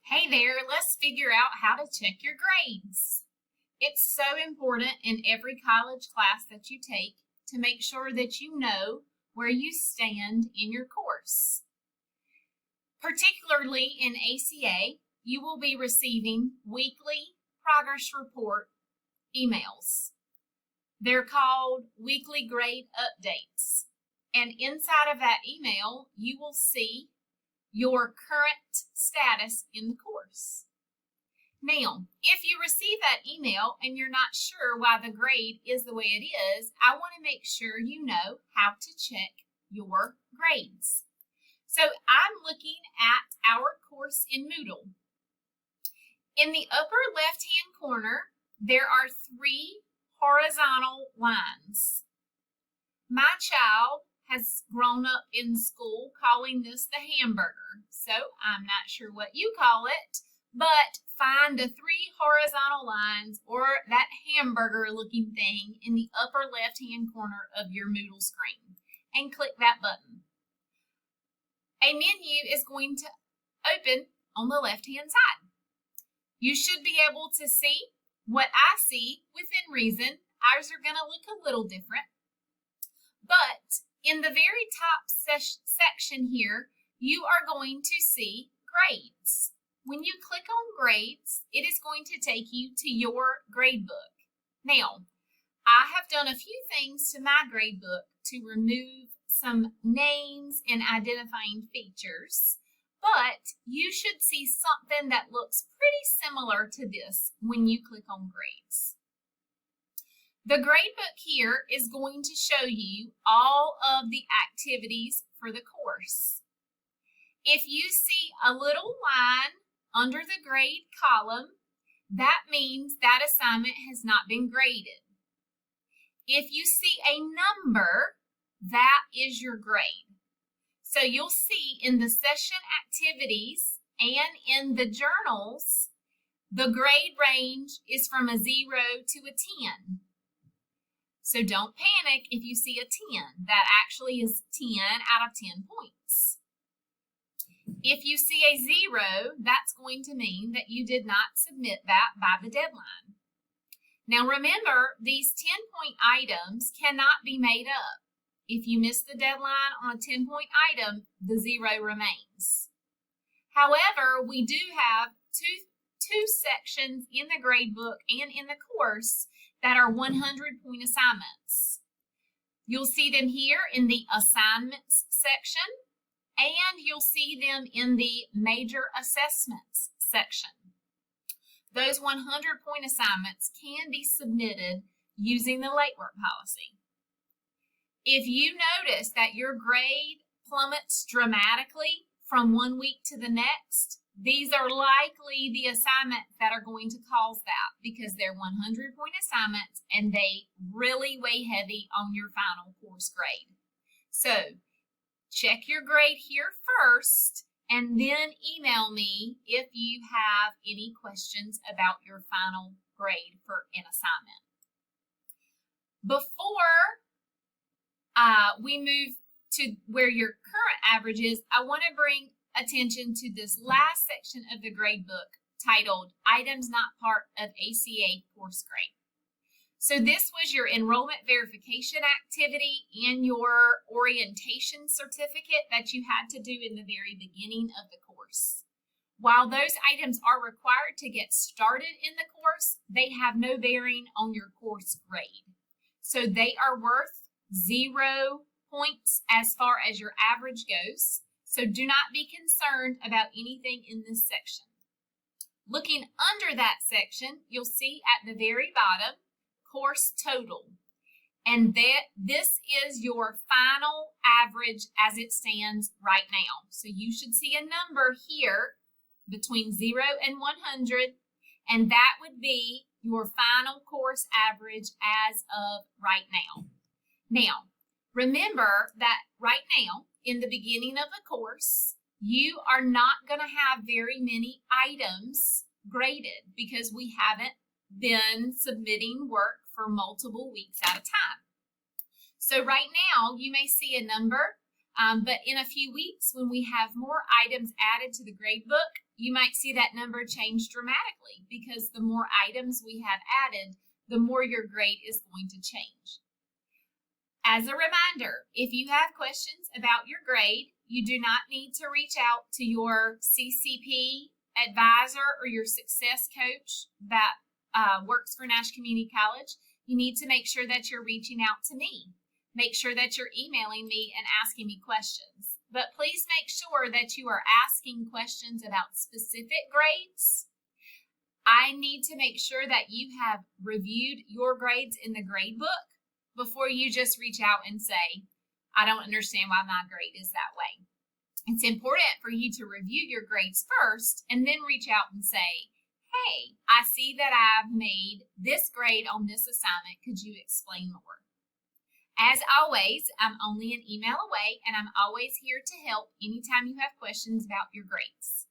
Hey there, let's figure out how to check your grades. It's so important in every college class that you take to make sure that you know where you stand in your course. Particularly in ACA, you will be receiving weekly progress report emails. They're called weekly grade updates. And inside of that email, you will see your current status in the course. Now, if you receive that email and you're not sure why the grade is the way it is, I want to make sure you know how to check your grades. So I'm looking at our course in Moodle. In the upper left-hand corner, there are 3 horizontal lines. My child has grown up in school calling this the hamburger. So I'm not sure what you call it, but find the 3 horizontal lines or that hamburger looking thing in the upper left-hand corner of your Moodle screen and click that button. A menu is going to open on the left-hand side. You should be able to see what I see within reason. Ours are going to look a little different, but in the very top section here, you are going to see grades. When you click on grades, it is going to take you to your grade book. Now, I have done a few things to my grade book to remove some names and identifying features, but you should see something that looks pretty similar to this when you click on grades. The gradebook here is going to show you all of the activities for the course. If you see a little line under the grade column, that means that assignment has not been graded. If you see a number, that is your grade. So you'll see in the session activities and in the journals, the grade range is from a 0 to a 10. So don't panic if you see a 10. That actually is 10 out of 10 points. If you see a 0, that's going to mean that you did not submit that by the deadline. Now remember, these 10-point items cannot be made up. If you miss the deadline on a 10-point item, the 0 remains. However, we do have two sections in the gradebook and in the course that are 100-point assignments. You'll see them here in the assignments section, and you'll see them in the major assessments section. Those 100-point assignments can be submitted using the late work policy. If you notice that your grade plummets dramatically from one week to the next, these are likely the assignments that are going to cause that because they're 100-point assignments and they really weigh heavy on your final course grade. So check your grade here first and then email me if you have any questions about your final grade for an assignment. Before we move to where your current average is, I want to bring attention to this last section of the gradebook titled Items Not Part of ACA Course Grade. So this was your enrollment verification activity and your orientation certificate that you had to do in the very beginning of the course. While those items are required to get started in the course, they have no bearing on your course grade. So they are worth 0 points as far as your average goes. So do not be concerned about anything in this section. Looking under that section, you'll see at the very bottom, course total. And this is your final average as it stands right now. So you should see a number here between 0 and 100, and that would be your final course average as of right now. Now, remember that right now, in the beginning of the course, you are not going to have very many items graded because we haven't been submitting work for multiple weeks at a time. So right now, you may see a number But in a few weeks, when we have more items added to the grade book, you might see that number change dramatically because the more items we have added, the more your grade is going to change. As a reminder, if you have questions about your grade, you do not need to reach out to your CCP advisor or your success coach that works for Nash Community College. You need to make sure that you're reaching out to me. Make sure that you're emailing me and asking me questions. But please make sure that you are asking questions about specific grades. I need to make sure that you have reviewed your grades in the grade book before you just reach out and say, I don't understand why my grade is that way. It's important for you to review your grades first and then reach out and say, hey, I see that I've made this grade on this assignment. Could you explain more? As always, I'm only an email away, and I'm always here to help anytime you have questions about your grades.